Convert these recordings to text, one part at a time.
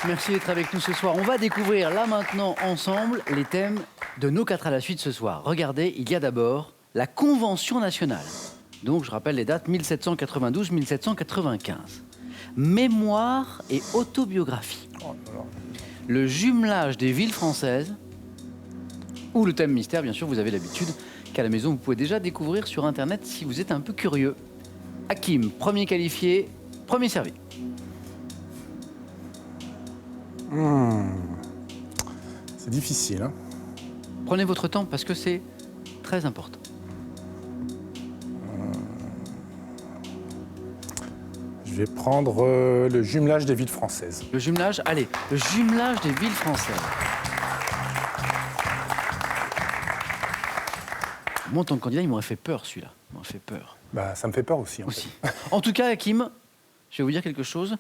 Merci d'être avec nous ce soir. On va découvrir là maintenant ensemble les thèmes de nos 4 à la suite ce soir. Regardez, il y a d'abord la Convention nationale. Donc je rappelle les dates 1792-1795. Mémoire et autobiographie. Le jumelage des villes françaises. Ou le thème mystère, bien sûr, vous avez l'habitude qu'à la maison vous pouvez déjà découvrir sur internet si vous êtes un peu curieux. Hakim, premier qualifié, premier servi. C'est difficile. Hein. Prenez votre temps parce que c'est très important. Je vais prendre le jumelage des villes françaises. Le jumelage, allez, le jumelage des villes françaises. Moi, en tant que candidat, il m'aurait fait peur, celui-là. Il m'aurait fait peur. Bah, ça me fait peur aussi. Aussi. En tout cas, Hakim, je vais vous dire quelque chose.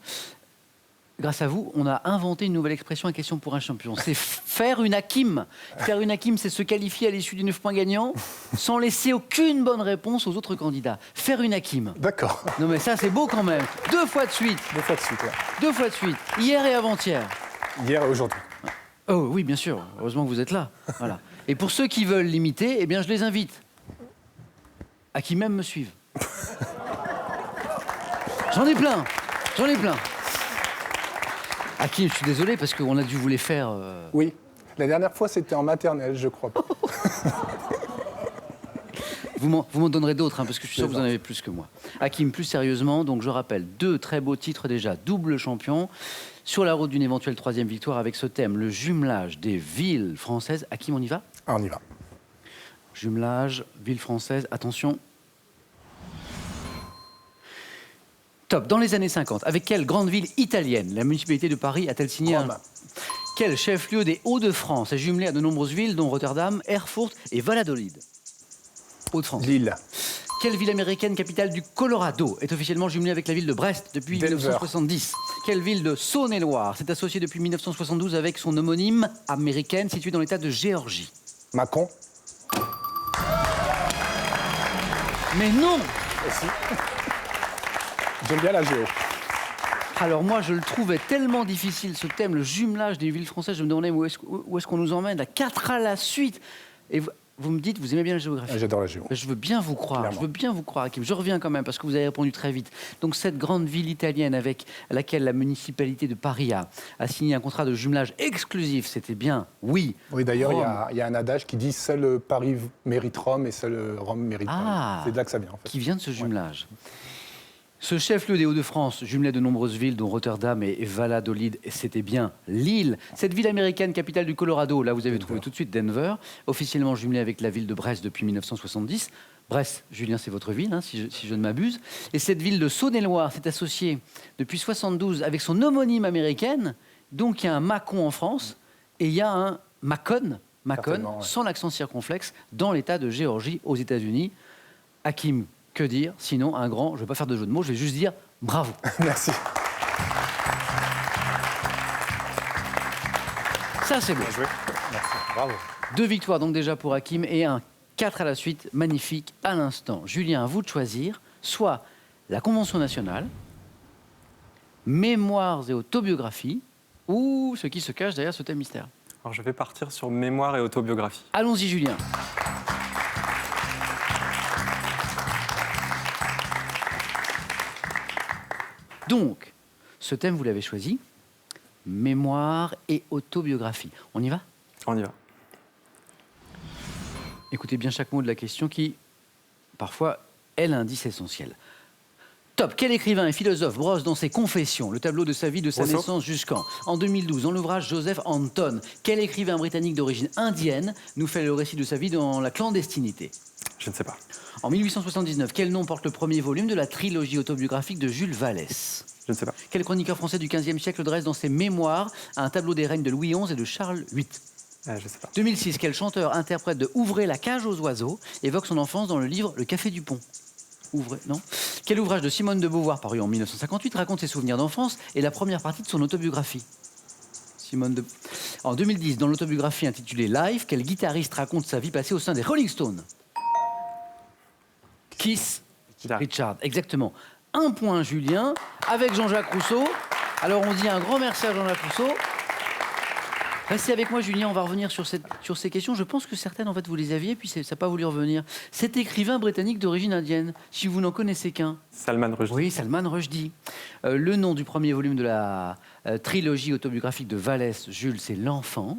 Grâce à vous, on a inventé une nouvelle expression à question pour un champion. C'est faire une Hakim. Faire une Hakim, c'est se qualifier à l'issue des 9 points gagnants sans laisser aucune bonne réponse aux autres candidats. Faire une Hakim. D'accord. Non mais ça, c'est beau quand même. 2 fois de suite. 2 fois de suite, ouais. 2 fois de suite. Hier et avant-hier. Hier et aujourd'hui. Oh oui, bien sûr. Heureusement que vous êtes là. Voilà. Et pour ceux qui veulent l'imiter, eh bien, je les invite à qui même me suivent. J'en ai plein. J'en ai plein. Hakim, je suis désolé parce qu'on a dû vous les faire. Oui. La dernière fois, c'était en maternelle, je crois. Vous m'en donnerez d'autres, hein, parce que je suis sûr que vous en avez plus que moi. Hakim, plus sérieusement, donc je rappelle 2 très beaux titres déjà, double champion, sur la route d'une éventuelle 3e victoire avec ce thème, le jumelage des villes françaises. Hakim, on y va? Ah, on y va. Jumelage, ville française, attention. Top. Dans les années 50, avec quelle grande ville italienne la municipalité de Paris a-t-elle signé Rome. Quel chef-lieu des Hauts-de-France est jumelé à de nombreuses villes, dont Rotterdam, Erfurt et Valladolid? Hauts-de-France. Lille. Quelle ville américaine capitale du Colorado est officiellement jumelée avec la ville de Brest depuis Denver. 1970? Quelle ville de Saône-et-Loire s'est associée depuis 1972 avec son homonyme américaine située dans l'état de Géorgie? Mâcon. Mais non! Aussi. J'aime bien la géo. Alors moi, je le trouvais tellement difficile, ce thème, le jumelage des villes françaises. Je me demandais où est-ce qu'on nous emmène, à 4 à la suite. Et vous me dites, vous aimez bien la géographie? Ah, j'adore la géo. Je veux bien vous croire, Clairement. je veux bien vous croire, Hakim. Je reviens quand même, parce que vous avez répondu très vite. Donc cette grande ville italienne avec laquelle la municipalité de Paris a signé un contrat de jumelage exclusif, c'était bien, oui. Oui, d'ailleurs, Rome. il y a un adage qui dit « Seul Paris mérite Rome et seul Rome mérite Ah. Paris ». C'est de là que ça vient, en fait. Qui vient de ce jumelage. Ce chef-lieu des Hauts-de-France jumelait de nombreuses villes, dont Rotterdam et Valladolid, et c'était bien Lille. Cette ville américaine, capitale du Colorado, là vous avez trouvé tout de suite Denver, officiellement jumelée avec la ville de Brest depuis 1970. Brest, Julien, c'est votre ville, hein, si je ne m'abuse. Et cette ville de Saône-et-Loire s'est associée depuis 1972 avec son homonyme américaine. Donc il y a un Mâcon en France et il y a un Macon, Certainement, ouais. sans l'accent circonflexe, dans l'état de Géorgie, aux États-Unis. Hakim, que dire? Sinon, un grand, je ne vais pas faire de jeu de mots, je vais juste dire bravo. Merci. Ça, c'est beau. Bien joué. Merci. Bravo. 2 victoires donc déjà pour Hakim et un 4 à la suite, magnifique à l'instant. Julien, à vous de choisir, soit la Convention nationale, mémoires et autobiographies, ou ce qui se cache derrière ce thème mystère. Alors je vais partir sur mémoire et autobiographie. Allons-y, Julien. Donc, ce thème, vous l'avez choisi, mémoire et autobiographie. On y va? On y va. Écoutez bien chaque mot de la question qui, parfois, est l'indice essentiel. Top. Quel écrivain et philosophe brosse dans ses Confessions le tableau de sa vie de sa Rousseau. naissance jusqu'en En 2012, dans l'ouvrage Joseph Anton, quel écrivain britannique d'origine indienne nous fait le récit de sa vie dans la clandestinité? Je ne sais pas. En 1879, quel nom porte le premier volume de la trilogie autobiographique de Jules Vallès? Je ne sais pas. Quel chroniqueur français du XVe siècle dresse dans ses mémoires un tableau des règnes de Louis XI et de Charles VIII? Je ne sais pas. 2006, quel chanteur interprète de Ouvrez la cage aux oiseaux évoque son enfance dans le livre Le Café du Pont? Ouvrez, non? Quel ouvrage de Simone de Beauvoir, paru en 1958, raconte ses souvenirs d'enfance et la première partie de son autobiographie? En 2010, dans l'autobiographie intitulée Live, quel guitariste raconte sa vie passée au sein des Rolling Stones? Keith Richard, exactement. 1 point, Julien, avec Jean-Jacques Rousseau. Alors on dit un grand merci à Jean-Jacques Rousseau. Restez avec moi, Julien, on va revenir sur ces questions. Je pense que certaines, en fait, vous les aviez, puis ça n'a pas voulu revenir. Cet écrivain britannique d'origine indienne, si vous n'en connaissez qu'un. Salman Rushdie. Oui, Salman Rushdie. Le nom du premier volume de la trilogie autobiographique de Vallès, Jules, c'est L'Enfant.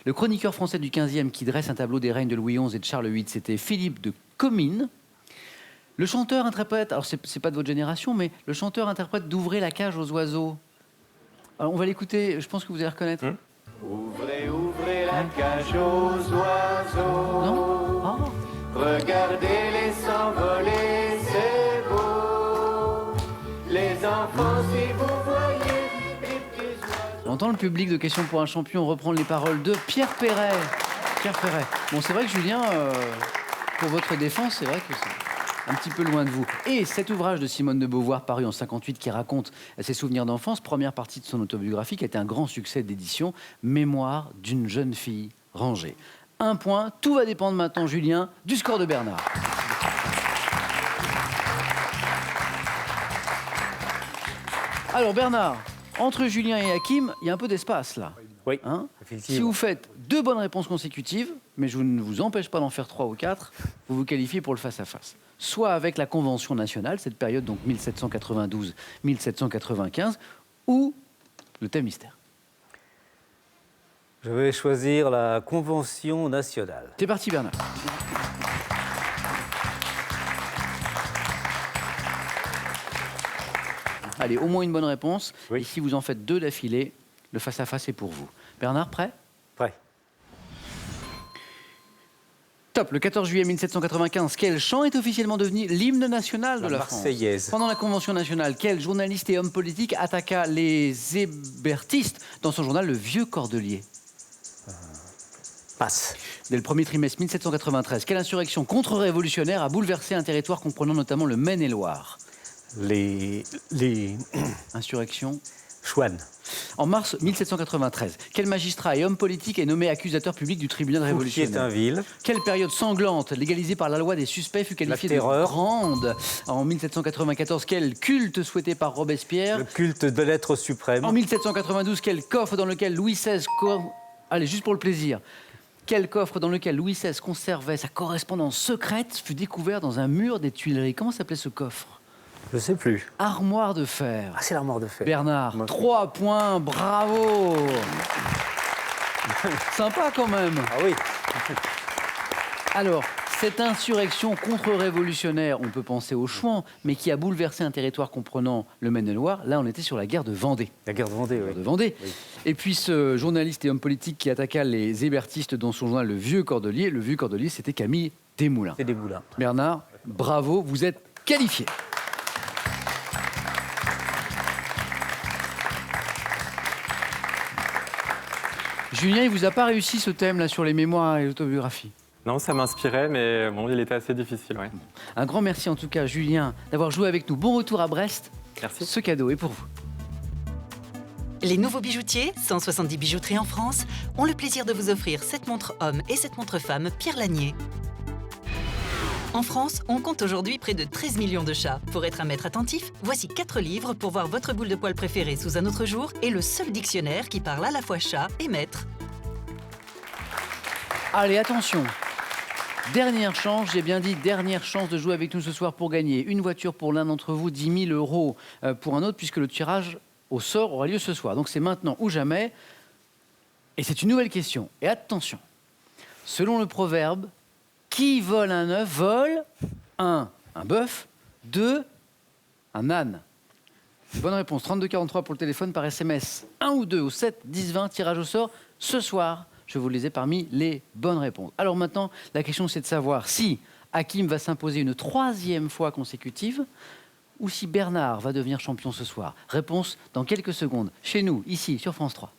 Le chroniqueur français du 15e qui dresse un tableau des règnes de Louis XI et de Charles VIII, c'était Philippe de Comines. Le chanteur-interprète, alors c'est pas de votre génération, mais le chanteur-interprète d'Ouvrez la cage aux oiseaux. Alors, on va l'écouter, je pense que vous allez reconnaître. Ouvrez, ouvrez la cage aux oiseaux. Non Ah. Regardez-les s'envoler, c'est beau. Les enfants, si vous voyez les petits oiseaux. On entend le public de Questions pour un champion reprendre les paroles de Pierre Perret. Pierre Perret. Bon, c'est vrai que Julien, pour votre défense, c'est vrai que c'est un petit peu loin de vous. Et cet ouvrage de Simone de Beauvoir, paru en 58, qui raconte ses souvenirs d'enfance, première partie de son autobiographie, qui a été un grand succès d'édition, Mémoire d'une jeune fille rangée. 1 point, tout va dépendre maintenant, Julien, du score de Bernard. Alors Bernard, entre Julien et Hakim, il y a un peu d'espace là. Oui, Hein effectivement. Si vous faites 2 bonnes réponses consécutives, mais je ne vous empêche pas d'en faire 3 ou 4, vous vous qualifiez pour le face-à-face. Soit avec la Convention nationale, cette période donc 1792-1795, ou le thème mystère. Je vais choisir la Convention nationale. C'est parti Bernard. Allez, au moins une bonne réponse. Oui. Et si vous en faites 2 d'affilée, le face-à-face est pour vous. Bernard, prêt ? Prêt. Top, le 14 juillet 1795, quel chant est officiellement devenu l'hymne national de la France ? Marseillaise. Pendant la Convention nationale, quel journaliste et homme politique attaqua les hébertistes dans son journal Le Vieux Cordelier ? Passe. Dès le premier trimestre 1793, quelle insurrection contre-révolutionnaire a bouleversé un territoire comprenant notamment le Maine-et-Loire ? Les Insurrection. chouans. En mars 1793, quel magistrat et homme politique est nommé accusateur public du tribunal révolutionnaire ? Fouquier-Tinville. Quelle période sanglante, légalisée par la loi des suspects, fut qualifiée de terreur. grande ? En 1794, quel culte souhaité par Robespierre ? Le culte de l'être suprême. En 1792, quel coffre dans lequel Louis XVI... Allez, juste pour le plaisir. Quel coffre dans lequel Louis XVI conservait sa correspondance secrète fut découvert dans un mur des Tuileries ? Comment s'appelait ce coffre ? Je sais plus. Armoire de fer. Ah, c'est l'armoire de fer. Bernard, 3 points, bravo. Sympa quand même. Ah oui. Alors, cette insurrection contre-révolutionnaire, on peut penser aux Chouans, mais qui a bouleversé un territoire comprenant le Maine-et-Loire, là on était sur la guerre de Vendée. La guerre de Vendée, oui. De Vendée. Oui. Et puis ce journaliste et homme politique qui attaqua les hébertistes dans son journal Le Vieux Cordelier, c'était Camille Desmoulins. C'est des boulins. Bernard, bravo, vous êtes qualifié. Julien, il vous a pas réussi ce thème-là sur les mémoires et l'autobiographie. Non, ça m'inspirait, mais bon, il était assez difficile, ouais. Un grand merci en tout cas, Julien, d'avoir joué avec nous. Bon retour à Brest. Merci. Ce cadeau est pour vous. Les nouveaux bijoutiers, 170 bijouteries en France, ont le plaisir de vous offrir cette montre homme et cette montre femme Pierre Lanier. En France, on compte aujourd'hui près de 13 millions de chats. Pour être un maître attentif, voici 4 livres pour voir votre boule de poil préférée sous un autre jour et le seul dictionnaire qui parle à la fois chat et maître. Allez, attention. Dernière chance, j'ai bien dit dernière chance de jouer avec nous ce soir pour gagner une voiture pour l'un d'entre vous, 10 000 euros pour un autre, puisque le tirage au sort aura lieu ce soir. Donc c'est maintenant ou jamais. Et c'est une nouvelle question. Et attention, selon le proverbe, qui vole un œuf vole 1. Un bœuf, 2. Un âne. Bonne réponse, 3243 pour le téléphone, par SMS 1 ou 2 au 7 10 20, tirage au sort ce soir. Je vous les ai parmi les bonnes réponses. Alors maintenant, la question c'est de savoir si Hakim va s'imposer une 3e fois consécutive ou si Bernard va devenir champion ce soir. Réponse dans quelques secondes, chez nous, ici, sur France 3.